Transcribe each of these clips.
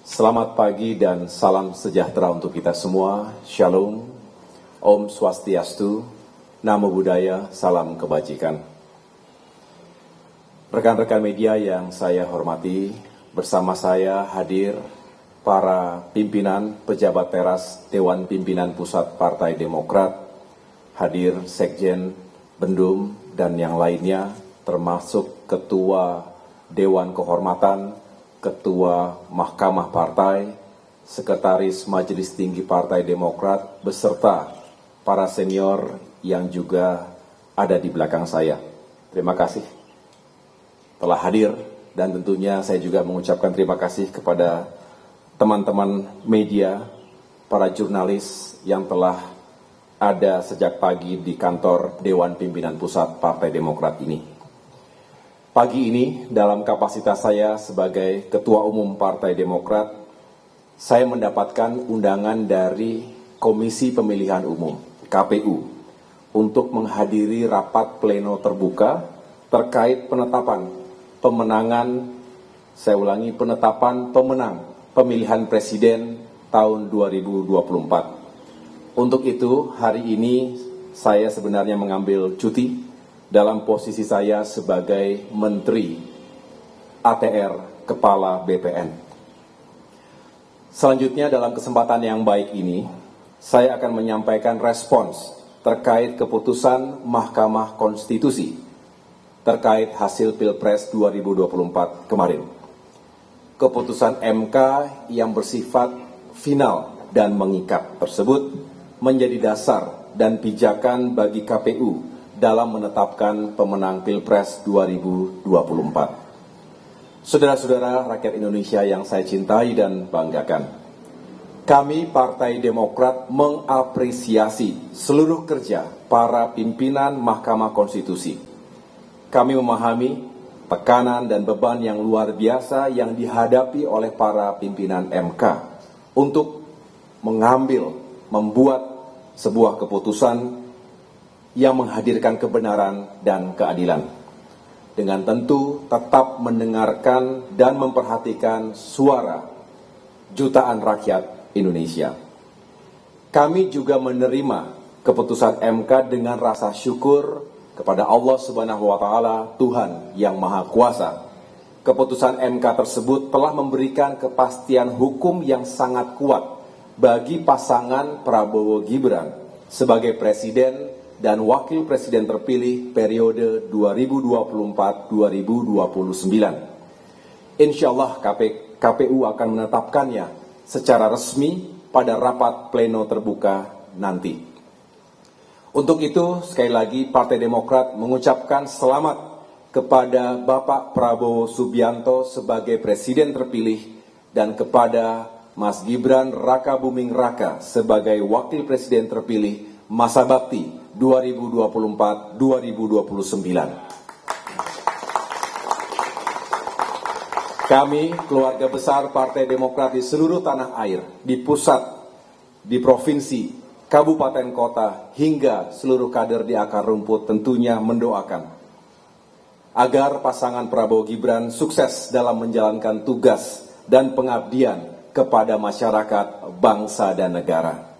Selamat pagi dan salam sejahtera untuk kita semua. Shalom, Om Swastiastu, Namo Buddhaya, salam kebajikan. Rekan-rekan media yang saya hormati, bersama saya hadir para pimpinan pejabat teras Dewan Pimpinan Pusat Partai Demokrat, hadir Sekjen, Bendum, dan yang lainnya, termasuk Ketua Dewan Kehormatan, Ketua Mahkamah Partai, Sekretaris Majelis Tinggi Partai Demokrat, beserta para senior yang juga ada di belakang saya. Terima kasih telah hadir, dan tentunya saya juga mengucapkan terima kasih kepada teman-teman media, para jurnalis yang telah ada sejak pagi di kantor Dewan Pimpinan Pusat Partai Demokrat ini. Pagi ini, dalam kapasitas saya sebagai Ketua Umum Partai Demokrat, saya mendapatkan undangan dari Komisi Pemilihan Umum, KPU, untuk menghadiri rapat pleno terbuka terkait penetapan pemenangan, penetapan pemenang pemilihan presiden tahun 2024. Untuk itu, hari ini saya sebenarnya mengambil cuti dalam posisi saya sebagai Menteri ATR Kepala BPN. Selanjutnya, dalam kesempatan yang baik ini, saya akan menyampaikan respons terkait keputusan Mahkamah Konstitusi terkait hasil Pilpres 2024 kemarin. Keputusan MK yang bersifat final dan mengikat tersebut menjadi dasar dan pijakan bagi KPU dalam menetapkan pemenang Pilpres 2024. Saudara-saudara rakyat Indonesia yang saya cintai dan banggakan, kami Partai Demokrat mengapresiasi seluruh kerja para pimpinan Mahkamah Konstitusi. Kami memahami tekanan dan beban yang luar biasa yang dihadapi oleh para pimpinan MK untuk membuat sebuah keputusan yang menghadirkan kebenaran dan keadilan, dengan tentu tetap mendengarkan dan memperhatikan suara jutaan rakyat Indonesia. Kami juga menerima keputusan MK dengan rasa syukur kepada Allah Subhanahu wa Ta'ala, Tuhan yang Maha Kuasa. Keputusan MK tersebut telah memberikan kepastian hukum yang sangat kuat bagi pasangan Prabowo Gibran sebagai presiden dan wakil presiden terpilih periode 2024-2029. Insya Allah KPU akan menetapkannya secara resmi pada rapat pleno terbuka nanti. Untuk itu, sekali lagi Partai Demokrat mengucapkan selamat kepada Bapak Prabowo Subianto sebagai presiden terpilih dan kepada Mas Gibran Rakabuming Raka sebagai wakil presiden terpilih masa bakti 2024-2029. Kami, keluarga besar Partai Demokrat di seluruh tanah air, di pusat, di provinsi, kabupaten kota, hingga seluruh kader di akar rumput tentunya mendoakan agar pasangan Prabowo Gibran sukses dalam menjalankan tugas dan pengabdian kepada masyarakat, bangsa, dan negara.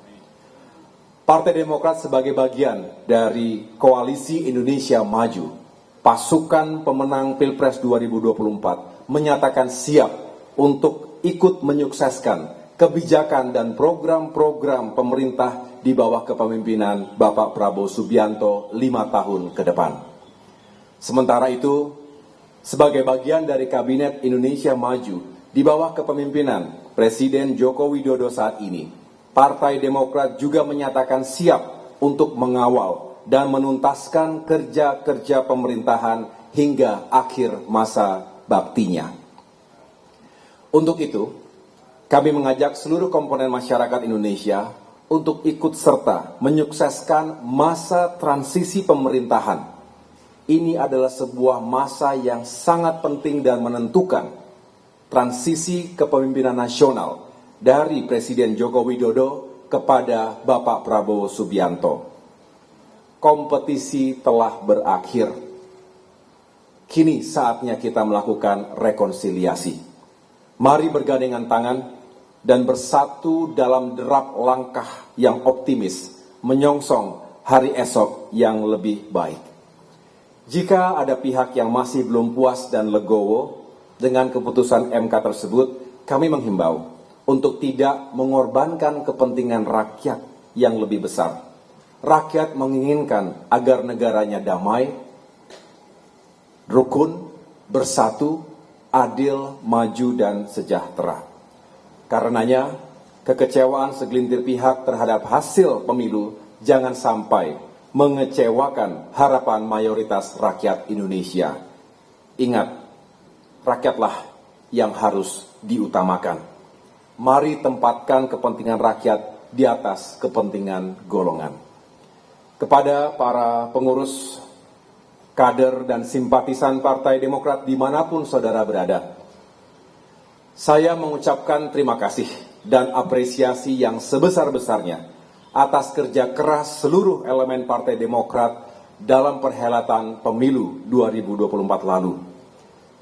Partai Demokrat sebagai bagian dari Koalisi Indonesia Maju, pasukan pemenang Pilpres 2024, menyatakan siap untuk ikut menyukseskan kebijakan dan program-program pemerintah di bawah kepemimpinan Bapak Prabowo Subianto 5 tahun ke depan. Sementara itu, sebagai bagian dari Kabinet Indonesia Maju di bawah kepemimpinan Presiden Joko Widodo saat ini, Partai Demokrat juga menyatakan siap untuk mengawal dan menuntaskan kerja-kerja pemerintahan hingga akhir masa baktinya. Untuk itu, kami mengajak seluruh komponen masyarakat Indonesia untuk ikut serta menyukseskan masa transisi pemerintahan. Ini adalah sebuah masa yang sangat penting dan menentukan transisi kepemimpinan nasional dari Presiden Joko Widodo kepada Bapak Prabowo Subianto. Kompetisi telah berakhir. Kini saatnya kita melakukan rekonsiliasi. Mari bergandengan tangan dan bersatu dalam derap langkah yang optimis menyongsong hari esok yang lebih baik. Jika ada pihak yang masih belum puas dan legowo dengan keputusan MK tersebut, kami menghimbau untuk tidak mengorbankan kepentingan rakyat yang lebih besar. Rakyat menginginkan agar negaranya damai, rukun, bersatu, adil, maju, dan sejahtera. Karenanya, kekecewaan segelintir pihak terhadap hasil pemilu jangan sampai mengecewakan harapan mayoritas rakyat Indonesia. Ingat, rakyatlah yang harus diutamakan. Mari tempatkan kepentingan rakyat di atas kepentingan golongan. Kepada para pengurus, kader, dan simpatisan Partai Demokrat dimanapun saudara berada, saya mengucapkan terima kasih dan apresiasi yang sebesar-besarnya atas kerja keras seluruh elemen Partai Demokrat dalam perhelatan pemilu 2024 lalu.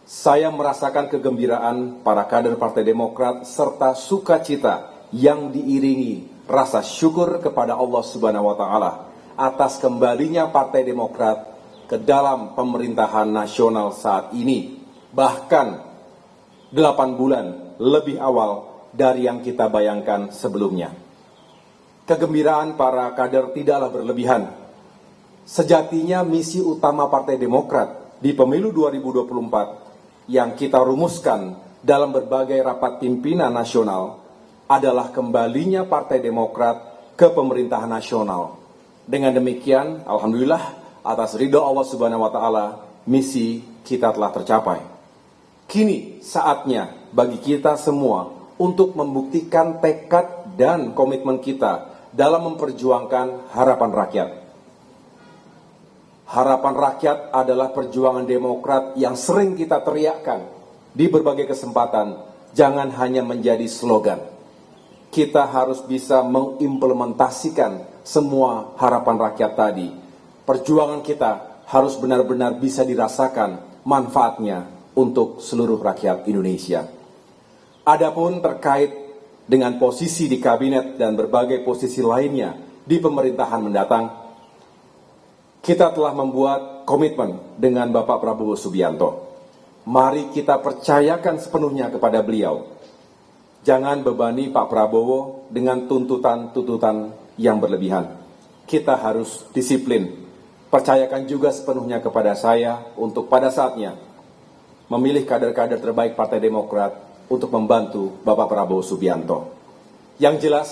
Saya merasakan kegembiraan para kader Partai Demokrat serta sukacita yang diiringi rasa syukur kepada Allah Subhanahu wa Ta'ala atas kembalinya Partai Demokrat ke dalam pemerintahan nasional saat ini, bahkan 8 bulan lebih awal dari yang kita bayangkan sebelumnya. Kegembiraan para kader tidaklah berlebihan. Sejatinya misi utama Partai Demokrat di pemilu 2024 yang kita rumuskan dalam berbagai rapat pimpinan nasional adalah kembalinya Partai Demokrat ke pemerintahan nasional. Dengan demikian, alhamdulillah, atas ridho Allah Subhanahu wa Ta'ala, misi kita telah tercapai. Kini saatnya bagi kita semua untuk membuktikan tekad dan komitmen kita dalam memperjuangkan harapan rakyat. Harapan rakyat adalah perjuangan Demokrat yang sering kita teriakkan di berbagai kesempatan, jangan hanya menjadi slogan. Kita harus bisa mengimplementasikan semua harapan rakyat tadi. Perjuangan kita harus benar-benar bisa dirasakan manfaatnya untuk seluruh rakyat Indonesia. Adapun terkait dengan posisi di kabinet dan berbagai posisi lainnya di pemerintahan mendatang, kita telah membuat komitmen dengan Bapak Prabowo Subianto. Mari kita percayakan sepenuhnya kepada beliau. Jangan bebani Pak Prabowo dengan tuntutan-tuntutan yang berlebihan. Kita harus disiplin. Percayakan juga sepenuhnya kepada saya untuk pada saatnya memilih kader-kader terbaik Partai Demokrat untuk membantu Bapak Prabowo Subianto. Yang jelas,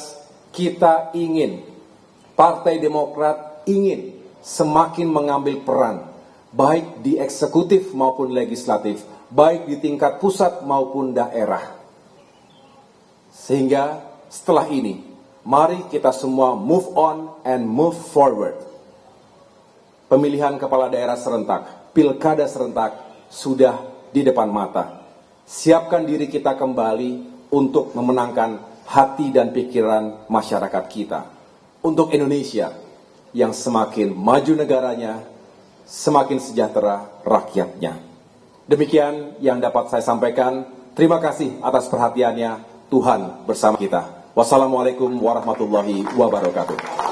kita ingin, Partai Demokrat ingin semakin mengambil peran, baik di eksekutif maupun legislatif, baik di tingkat pusat maupun daerah. Sehingga setelah ini, mari kita semua move on and move forward. Pemilihan kepala daerah serentak, pilkada serentak sudah di depan mata. Siapkan diri kita kembali untuk memenangkan hati dan pikiran masyarakat kita. Untuk Indonesia yang semakin maju negaranya, semakin sejahtera rakyatnya. Demikian yang dapat saya sampaikan. Terima kasih atas perhatiannya. Tuhan bersama kita. Wassalamualaikum warahmatullahi wabarakatuh.